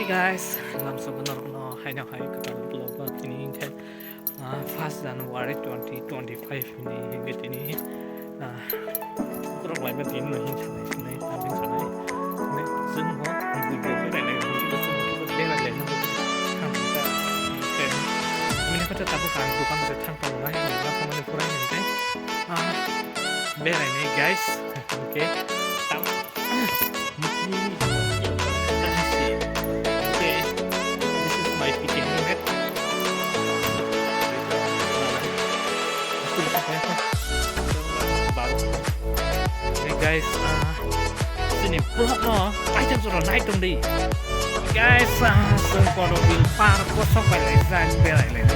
Hey guys, I'm Sabanar no hai na hai ka vlog tini ke 1st January 2025 ni hingi tini kurang lai ba tin no hin chane nei ta bin chane nei sung ho bu bu ke lai ho ki sung ki de la le na bu khang ta ke mini ko ta bu kan bu kan se thang pa lai ni la ko mani pura ni ke be lai nei guys okay tam guys, sini vlog no, macam suruh naik dong di. Guys, semua mobil parkir sampai lesan belai gitu.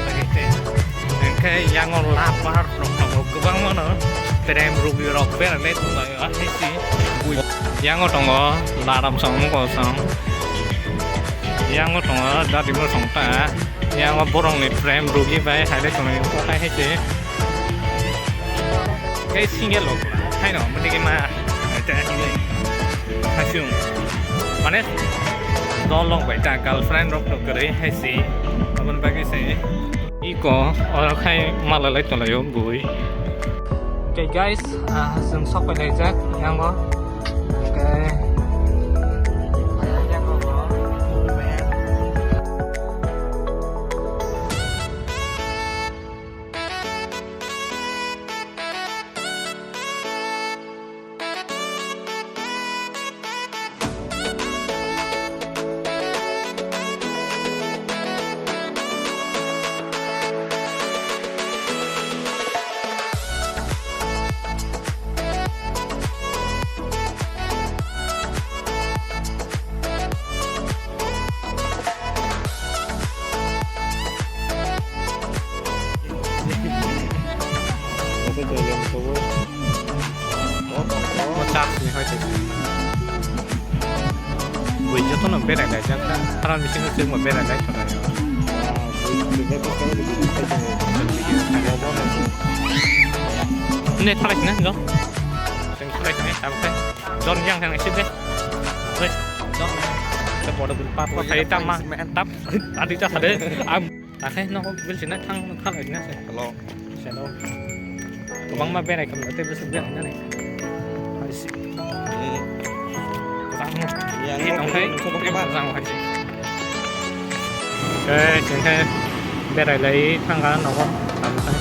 Kayak yang lapar, nongkrong ke bang mana? Terem rugi rock belai tuh lah, sih. Yang orang laram song kosong, yang orang dari mana song ta, yang borong nih terem rugi bae, ada cuma yang kok kayak sih. Kayak single loh. Hay no, mending mah ada ini hasil mana dolong baik girlfriend rok rok kere hay si abang bagi si iko orang hay malah lagi tuh layu bui okay guys sung sok pai jak yang mo okay yang mo sih buổi cho tôi làm bên này chắc là mình sẽ một bên này cho này nên thay này không đừng thay này sao thế don yang thằng này xích đấy đây don sẽ bỏ được ba có thấy trăm mà mẹ ăn tắm ăn đi cho thật đấy à thế nó có bên trên nó thăng lại nó sẽ lo có băng mà bên này cầm cái tên bên bên này thì ông thấy không có cái bạn rằng phải gì ok chúng ta bên này lấy thang cá nó không làm sao